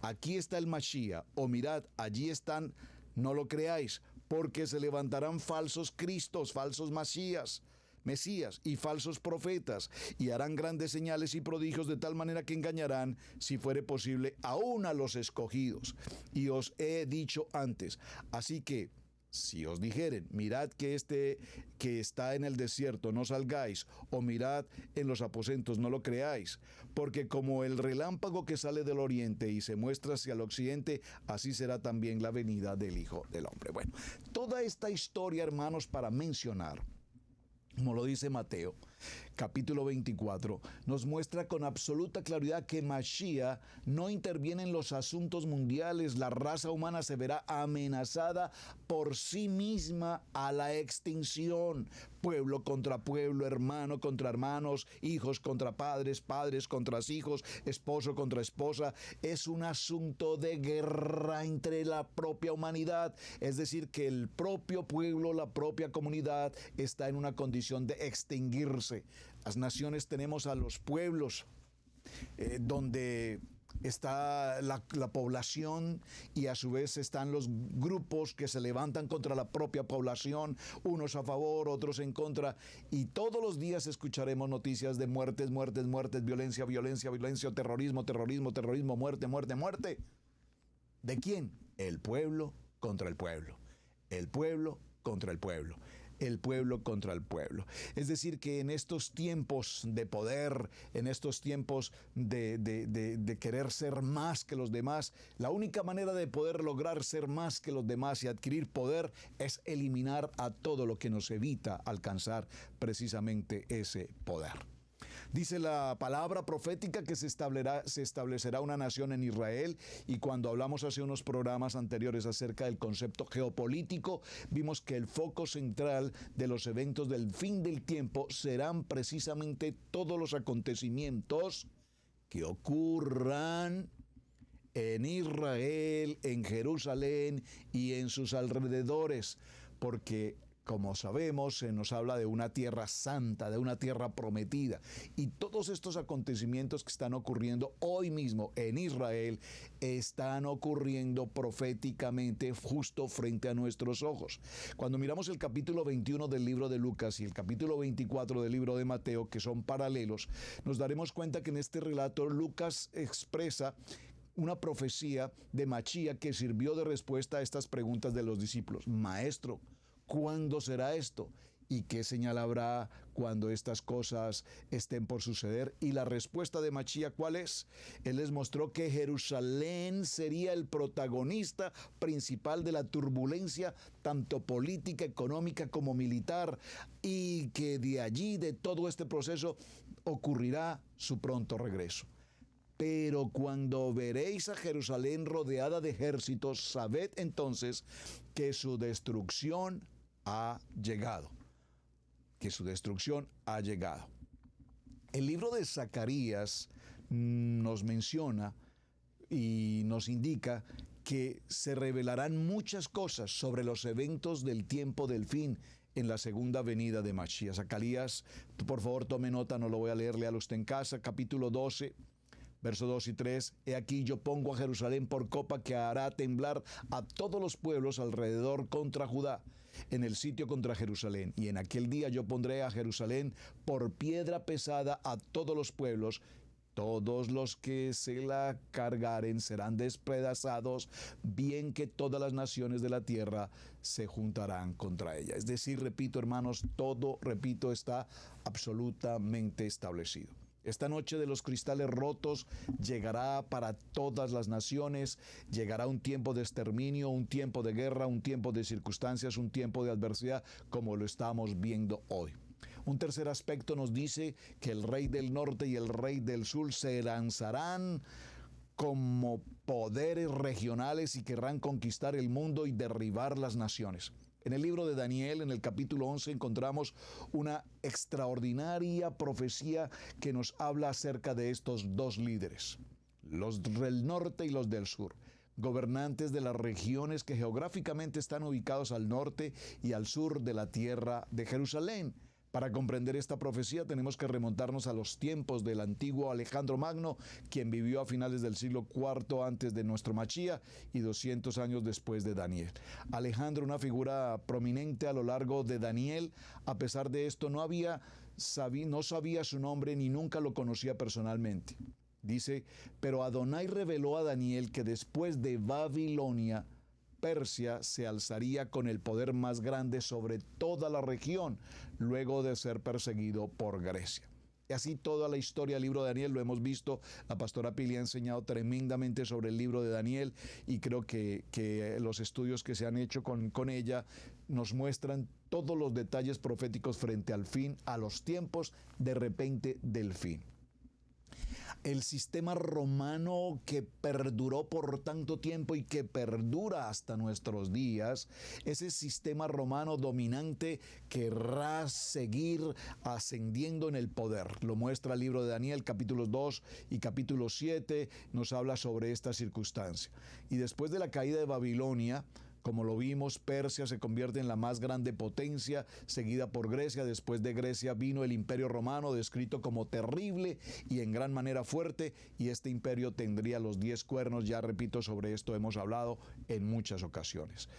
aquí está el Mashiach, o mirad, allí están, no lo creáis, porque se levantarán falsos cristos, falsos Mesías y falsos profetas, y harán grandes señales y prodigios de tal manera que engañarán, si fuere posible, aún a los escogidos. Y os he dicho antes, así que, si os dijeren, mirad que está en el desierto, no salgáis, o mirad en los aposentos, no lo creáis, porque como el relámpago que sale del oriente y se muestra hacia el occidente, así será también la venida del Hijo del Hombre. Bueno, toda esta historia, hermanos, para mencionar, como lo dice Mateo, capítulo 24, nos muestra con absoluta claridad que Mashiach no interviene en los asuntos mundiales. La raza humana se verá amenazada por sí misma a la extinción. Pueblo contra pueblo, hermano contra hermanos, hijos contra padres, padres contra hijos, esposo contra esposa. Es un asunto de guerra entre la propia humanidad. Es decir, que el propio pueblo, la propia comunidad está en una condición de extinguirse. Las naciones tenemos a los pueblos, donde está la población, y a su vez están los grupos que se levantan contra la propia población, unos a favor, otros en contra, y todos los días escucharemos noticias de muertes, violencia, terrorismo, muerte. ¿De quién? El pueblo contra el pueblo, el pueblo contra el pueblo. El pueblo contra el pueblo. Es decir, que en estos tiempos de poder, en estos tiempos de querer ser más que los demás, la única manera de poder lograr ser más que los demás y adquirir poder es eliminar a todo lo que nos evita alcanzar precisamente ese poder. Dice la palabra profética que se establecerá una nación en Israel, y cuando hablamos hace unos programas anteriores acerca del concepto geopolítico, vimos que el foco central de los eventos del fin del tiempo serán precisamente todos los acontecimientos que ocurran en Israel, en Jerusalén y en sus alrededores, porque como sabemos, se nos habla de una tierra santa, de una tierra prometida. Y todos estos acontecimientos que están ocurriendo hoy mismo en Israel están ocurriendo proféticamente justo frente a nuestros ojos. Cuando miramos el capítulo 21 del libro de Lucas y el capítulo 24 del libro de Mateo, que son paralelos, nos daremos cuenta que en este relato Lucas expresa una profecía de Mashiach que sirvió de respuesta a estas preguntas de los discípulos. Maestro, ¿cuándo será esto? ¿Y qué señal habrá cuando estas cosas estén por suceder? Y la respuesta de Mashiach, ¿cuál es? Él les mostró que Jerusalén sería el protagonista principal de la turbulencia, tanto política, económica como militar, y que de allí, de todo este proceso, ocurrirá su pronto regreso. Pero cuando veréis a Jerusalén rodeada de ejércitos, sabed entonces que su destrucción ha llegado. Que su destrucción ha llegado. El libro de Zacarías nos menciona y nos indica que se revelarán muchas cosas sobre los eventos del tiempo del fin en la segunda venida de Mashiach. Zacarías, por favor tome nota, no lo voy a leer, léalo usted en casa, capítulo 12. Versos 2 y 3, he aquí yo pongo a Jerusalén por copa que hará temblar a todos los pueblos alrededor contra Judá, en el sitio contra Jerusalén. Y en aquel día yo pondré a Jerusalén por piedra pesada a todos los pueblos. Todos los que se la cargaren serán despedazados, bien que todas las naciones de la tierra se juntarán contra ella. Es decir, repito, hermanos, todo, repito, está absolutamente establecido. Esta noche de los cristales rotos llegará para todas las naciones, llegará un tiempo de exterminio, un tiempo de guerra, un tiempo de circunstancias, un tiempo de adversidad, como lo estamos viendo hoy. Un tercer aspecto nos dice que el rey del norte y el rey del sur se lanzarán como poderes regionales y querrán conquistar el mundo y derribar las naciones. En el libro de Daniel, en el capítulo 11, encontramos una extraordinaria profecía que nos habla acerca de estos dos líderes. los del norte y los del sur, gobernantes de las regiones que geográficamente están ubicados al norte y al sur de la tierra de Jerusalén. Para comprender esta profecía tenemos que remontarnos a los tiempos del antiguo Alejandro Magno, quien vivió a finales del siglo IV antes de nuestro Machía y 200 años después de Daniel. Alejandro, una figura prominente a lo largo de Daniel, a pesar de esto no sabía su nombre ni nunca lo conocía personalmente. Dice, pero Adonai reveló a Daniel que después de Babilonia, Persia se alzaría con el poder más grande sobre toda la región, luego de ser perseguido por Grecia. Y así toda la historia del libro de Daniel lo hemos visto. La pastora Pili ha enseñado tremendamente sobre el libro de Daniel y creo que los estudios que se han hecho con ella nos muestran todos los detalles proféticos frente al fin, a los tiempos de repente del fin. El sistema romano que perduró por tanto tiempo y que perdura hasta nuestros días, ese sistema romano dominante querrá seguir ascendiendo en el poder. Lo muestra el libro de Daniel, capítulos 2 y capítulo 7, nos habla sobre esta circunstancia. Y después de la caída de Babilonia, como lo vimos, Persia se convierte en la más grande potencia, seguida por Grecia. Después de Grecia vino el Imperio Romano, descrito como terrible y en gran manera fuerte, y este imperio tendría los 10 cuernos. Ya repito, sobre esto hemos hablado en muchas ocasiones.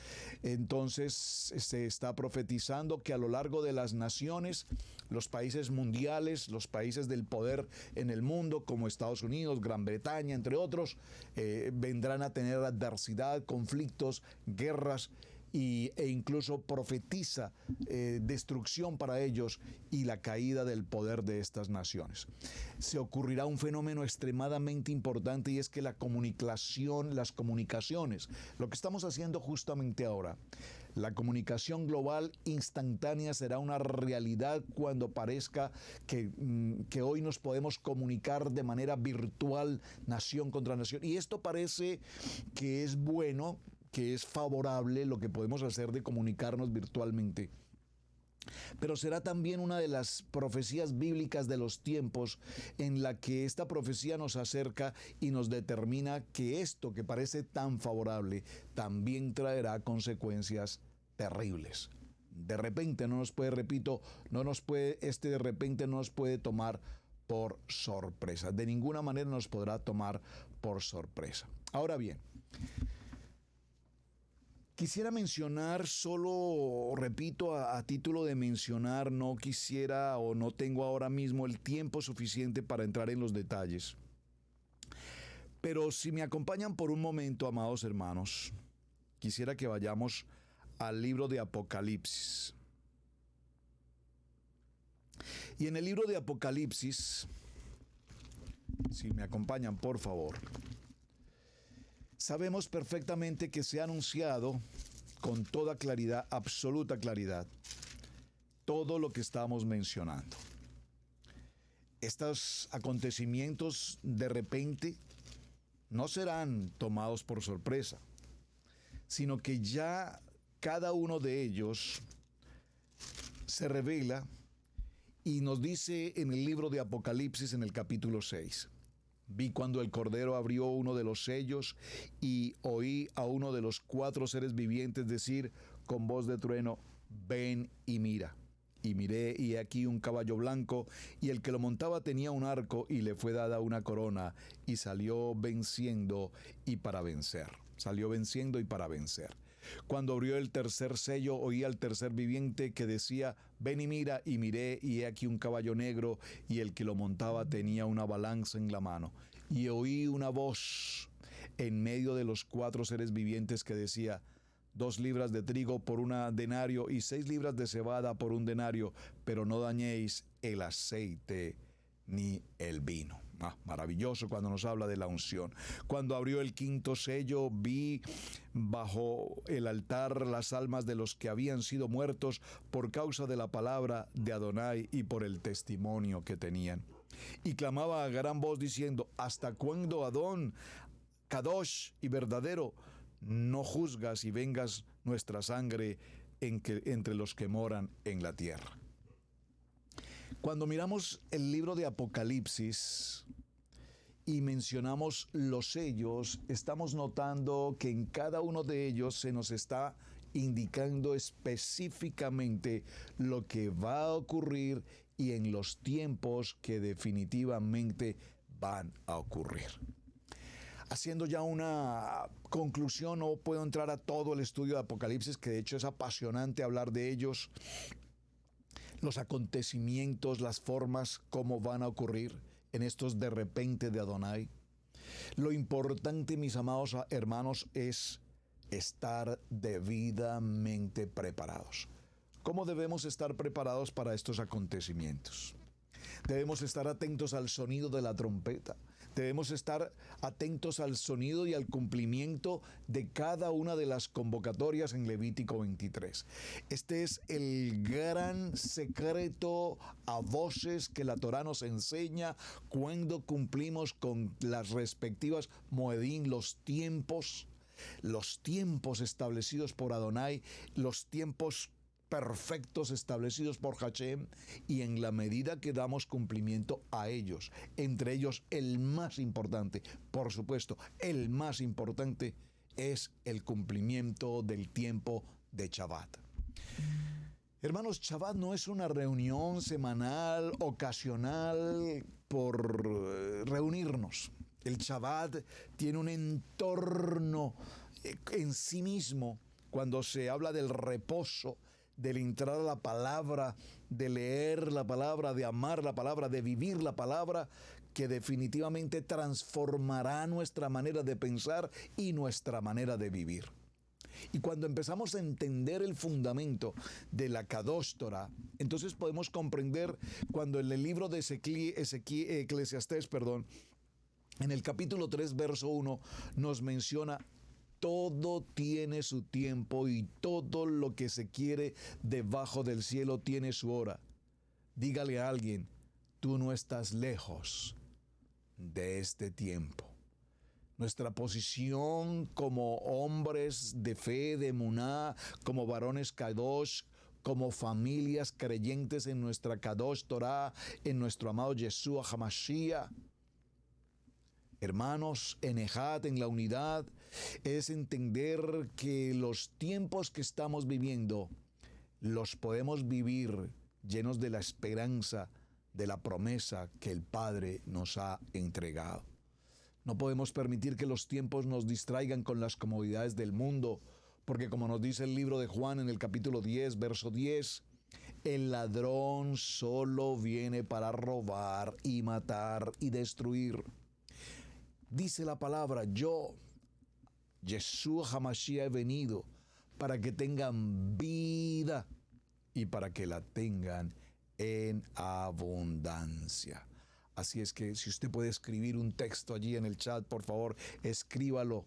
Entonces se está profetizando que a lo largo de las naciones, los países mundiales, los países del poder en el mundo, como Estados Unidos, Gran Bretaña, entre otros, vendrán a tener adversidad, conflictos, guerras, e incluso profetiza destrucción para ellos y la caída del poder de estas naciones. Se ocurrirá un fenómeno extremadamente importante, y es que las comunicaciones, lo que estamos haciendo justamente ahora, la comunicación global instantánea será una realidad cuando parezca que hoy nos podemos comunicar de manera virtual, nación contra nación. Y esto parece que es bueno, que es favorable lo que podemos hacer de comunicarnos virtualmente. Pero será también una de las profecías bíblicas de los tiempos en la que esta profecía nos acerca y nos determina que esto que parece tan favorable también traerá consecuencias terribles. De repente no nos puede, repito, de repente no nos puede tomar por sorpresa. De ninguna manera nos podrá tomar por sorpresa. Ahora bien, quisiera mencionar solo, repito, a título de mencionar, no quisiera o no tengo ahora mismo el tiempo suficiente para entrar en los detalles. Pero si me acompañan por un momento, amados hermanos, quisiera que vayamos al libro de Apocalipsis. Y en el libro de Apocalipsis, si me acompañan, por favor, sabemos perfectamente que se ha anunciado con toda claridad, absoluta claridad, todo lo que estamos mencionando. Estos acontecimientos de repente no serán tomados por sorpresa, sino que ya cada uno de ellos se revela y nos dice en el libro de Apocalipsis, en el capítulo 6. Vi cuando el Cordero abrió uno de los sellos y oí a uno de los 4 seres vivientes decir con voz de trueno: ven y mira. Y miré, y he aquí un caballo blanco, y el que lo montaba tenía un arco, y le fue dada una corona, y salió venciendo y para vencer. Salió venciendo y para vencer. Cuando abrió el tercer sello, oí al tercer viviente que decía: ven y mira, y miré, y he aquí un caballo negro, y el que lo montaba tenía una balanza en la mano. Y oí una voz en medio de los 4 seres vivientes que decía: 2 libras de trigo por un denario, y 6 libras de cebada por un denario, pero no dañéis el aceite ni el vino. Maravilloso cuando nos habla de la unción. Cuando abrió el 5º sello, vi bajo el altar las almas de los que habían sido muertos por causa de la palabra de Adonai y por el testimonio que tenían. Y clamaba a gran voz diciendo: ¿hasta cuándo, Adón, Kadosh y verdadero, no juzgas y vengas nuestra sangre entre los que moran en la tierra? Cuando miramos el libro de Apocalipsis y mencionamos los sellos, estamos notando que en cada uno de ellos se nos está indicando específicamente lo que va a ocurrir y en los tiempos que definitivamente van a ocurrir. Haciendo ya una conclusión, no puedo entrar a todo el estudio de Apocalipsis, que de hecho es apasionante hablar de ellos, los acontecimientos, las formas, cómo van a ocurrir en estos de repente de Adonai. Lo importante, mis amados hermanos, es estar debidamente preparados. ¿Cómo debemos estar preparados para estos acontecimientos? Debemos estar atentos al sonido de la trompeta. Debemos estar atentos al sonido y al cumplimiento de cada una de las convocatorias en Levítico 23. Este es el gran secreto a voces que la Torá nos enseña cuando cumplimos con las respectivas moedín, los tiempos establecidos por Adonai, los tiempos perfectos establecidos por Hashem, y en la medida que damos cumplimiento a ellos, entre ellos el más importante, por supuesto, el más importante es el cumplimiento del tiempo de Shabbat. Hermanos, Shabbat no es una reunión semanal, ocasional, por reunirnos. El Shabbat tiene un entorno en sí mismo. Cuando se habla del reposo, del entrar a la palabra, de leer la palabra, de amar la palabra, de vivir la palabra, que definitivamente transformará nuestra manera de pensar y nuestra manera de vivir. Y cuando empezamos a entender el fundamento de la Kadosh Torah, entonces podemos comprender cuando en el libro de Eclesiastés, en el capítulo 3, verso 1, nos menciona: todo tiene su tiempo y todo lo que se quiere debajo del cielo tiene su hora. Dígale a alguien: tú no estás lejos de este tiempo. Nuestra posición como hombres de fe, de emuná, como varones kadosh, como familias creyentes en nuestra Kadosh Torah, en nuestro amado Yeshua HaMashiach, hermanos, en Ejad, en la unidad, es entender que los tiempos que estamos viviendo los podemos vivir llenos de la esperanza, de la promesa que el Padre nos ha entregado. No podemos permitir que los tiempos nos distraigan con las comodidades del mundo, porque como nos dice el libro de Juan en el capítulo 10, verso 10, el ladrón solo viene para robar y matar y destruir. Dice la palabra: yo, Yeshua HaMashiach, he venido para que tengan vida y para que la tengan en abundancia. Así es que si usted puede escribir un texto allí en el chat, por favor, escríbalo.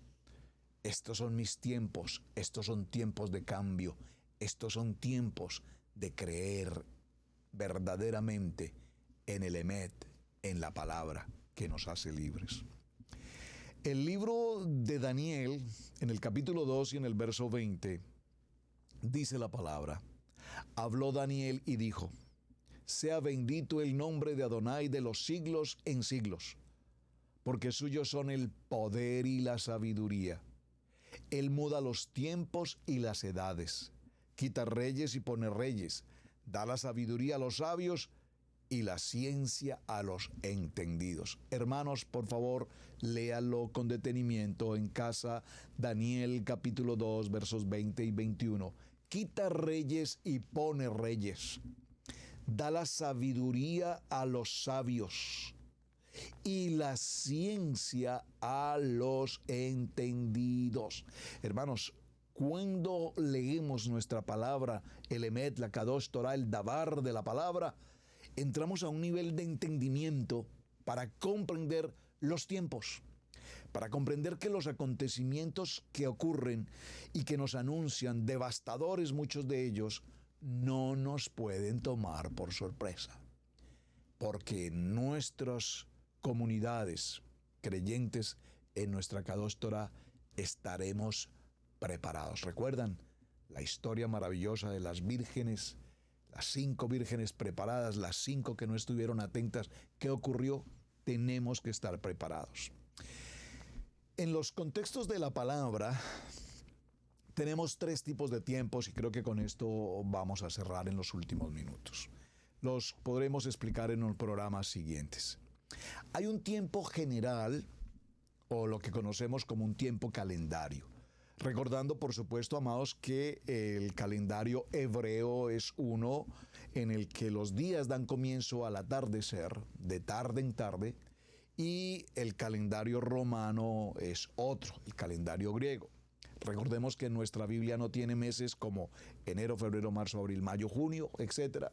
Estos son mis tiempos, estos son tiempos de cambio, estos son tiempos de creer verdaderamente en el Emet, en la palabra que nos hace libres. El libro de Daniel, en el capítulo 2 y en el verso 20, dice la palabra: habló Daniel y dijo: sea bendito el nombre de Adonai de los siglos en siglos, porque suyos son el poder y la sabiduría. Él muda los tiempos y las edades, quita reyes y pone reyes, da la sabiduría a los sabios y la ciencia a los entendidos. Hermanos, por favor, léalo con detenimiento en casa. Daniel capítulo 2, versos 20 y 21. Quita reyes y pone reyes. Da la sabiduría a los sabios y la ciencia a los entendidos. Hermanos, cuando leemos nuestra palabra, el Emet, la Kadosh Torah, el Dabar de la palabra, entramos a un nivel de entendimiento para comprender los tiempos, para comprender que los acontecimientos que ocurren y que nos anuncian, devastadores muchos de ellos, no nos pueden tomar por sorpresa, porque en nuestras comunidades creyentes en nuestra Kadosh Torah estaremos preparados. ¿Recuerdan la historia maravillosa de las vírgenes? Las 5 vírgenes preparadas, las 5 que no estuvieron atentas. ¿Qué ocurrió? tenemos que estar preparados. En los contextos de la palabra tenemos 3 tipos de tiempos y creo que con esto vamos a cerrar en los últimos minutos. Los podremos explicar en los programas siguientes. Hay un tiempo general o lo que conocemos como un tiempo calendario. Recordando, por supuesto, amados, que el calendario hebreo es uno en el que los días dan comienzo al atardecer, de tarde en tarde, y el calendario romano es otro, el calendario griego. Recordemos que nuestra Biblia no tiene meses como enero, febrero, marzo, abril, mayo, junio, etcétera,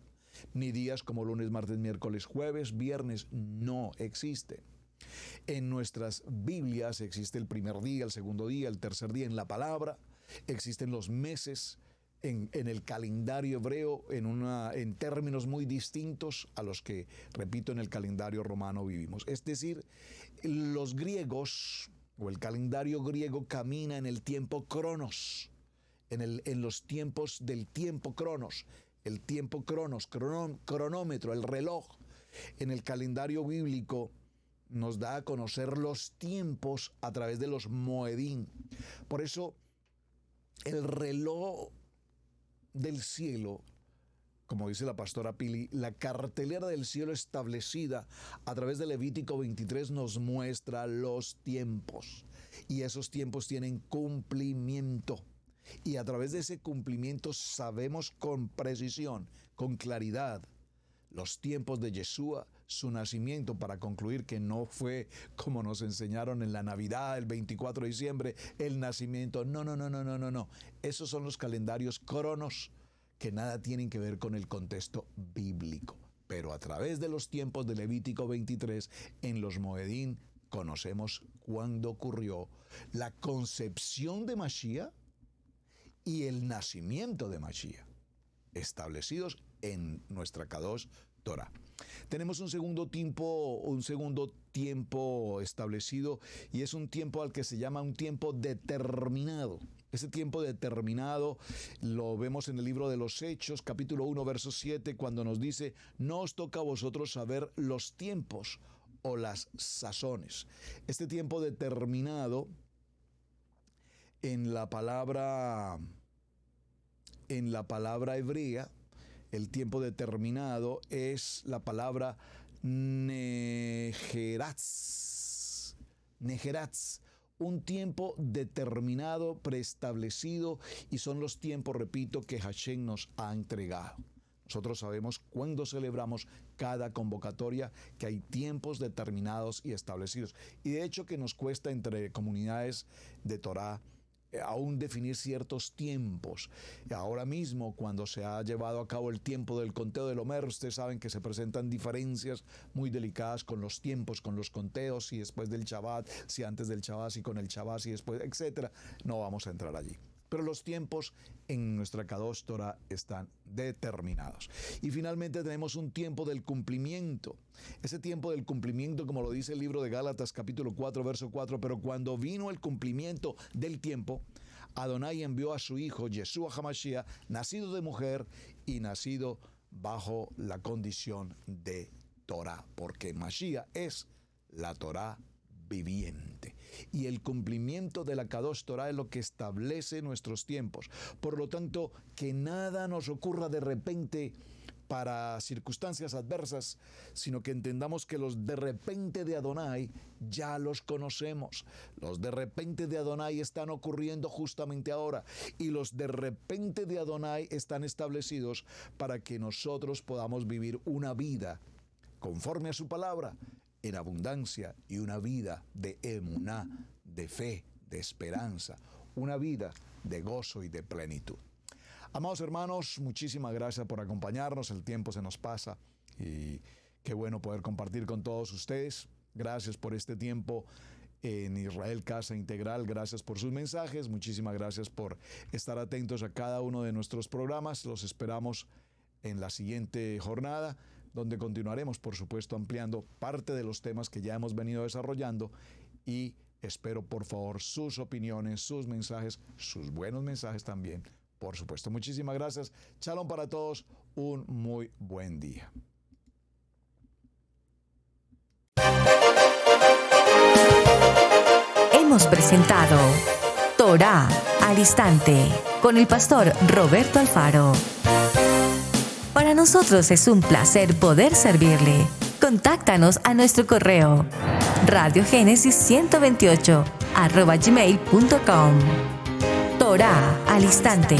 ni días como lunes, martes, miércoles, jueves, viernes, no existen. En nuestras Biblias existe el primer día, el segundo día, el tercer día. En la palabra existen los meses en el calendario hebreo en términos muy distintos a los que, repito, en el calendario romano vivimos. Es decir, los griegos o el calendario griego camina en el tiempo cronos, en los tiempos del tiempo cronos, el tiempo cronos, cronómetro, el reloj. En el calendario bíblico nos da a conocer los tiempos a través de los moedín. Por eso el reloj del cielo, como dice la pastora Pili, la cartelera del cielo establecida a través de Levítico 23 nos muestra los tiempos. Y esos tiempos tienen cumplimiento. Y a través de ese cumplimiento sabemos con precisión, con claridad, los tiempos de Yeshua, su nacimiento, para concluir que no fue como nos enseñaron en la Navidad, el 24 de diciembre, el nacimiento. No. Esos son los calendarios cronos que nada tienen que ver con el contexto bíblico. Pero a través de los tiempos de Levítico 23, en los Moedín, conocemos cuándo ocurrió la concepción de Mashiach y el nacimiento de Mashiach, establecidos en nuestra Kadosh Torah. Tenemos un segundo tiempo establecido, y es un tiempo al que se llama un tiempo determinado. Ese tiempo determinado lo vemos en el libro de los Hechos, capítulo 1, verso 7, cuando nos dice: no os toca a vosotros saber los tiempos o las sazones. Este tiempo determinado en la palabra hebrea, el tiempo determinado es la palabra negeratz, un tiempo determinado, preestablecido, y son los tiempos, repito, que Hashem nos ha entregado. Nosotros sabemos cuándo celebramos cada convocatoria, que hay tiempos determinados y establecidos. Y de hecho que nos cuesta entre comunidades de Torah aún definir ciertos tiempos. Ahora mismo, cuando se ha llevado a cabo el tiempo del conteo del Omer, ustedes saben que se presentan diferencias muy delicadas con los tiempos, con los conteos, si después del Shabbat, si antes del Shabbat, si con el Shabbat, si después, etcétera. No vamos a entrar allí. Pero los tiempos en nuestra Kadosh Torah están determinados. Y finalmente tenemos un tiempo del cumplimiento. Ese tiempo del cumplimiento, como lo dice el libro de Gálatas, capítulo 4, verso 4, pero cuando vino el cumplimiento del tiempo, Adonai envió a su hijo, Yeshua HaMashiach, nacido de mujer y nacido bajo la condición de Torah, porque Mashiach es la Torah viviente. Y el cumplimiento de la Kadosh Torah es lo que establece nuestros tiempos. Por lo tanto, que nada nos ocurra de repente para circunstancias adversas, sino que entendamos que los de repente de Adonai ya los conocemos. Los de repente de Adonai están ocurriendo justamente ahora, y los de repente de Adonai están establecidos para que nosotros podamos vivir una vida conforme a su palabra, en abundancia, y una vida de emuná, de fe, de esperanza, una vida de gozo y de plenitud. Amados hermanos, muchísimas gracias por acompañarnos. El tiempo se nos pasa y qué bueno poder compartir con todos ustedes. Gracias por este tiempo en Israel Casa Integral. Gracias por sus mensajes. Muchísimas gracias por estar atentos a cada uno de nuestros programas. Los esperamos en la siguiente jornada, donde continuaremos, por supuesto, ampliando parte de los temas que ya hemos venido desarrollando, y espero, por favor, sus opiniones, sus mensajes, sus buenos mensajes también, por supuesto. Muchísimas gracias. Shalom para todos. Un muy buen día. hemos presentado Torá al Instante con el pastor Roberto Alfaro. Para nosotros es un placer poder servirle. Contáctanos a nuestro correo radiogénesis128@gmail.com. Torá al Instante.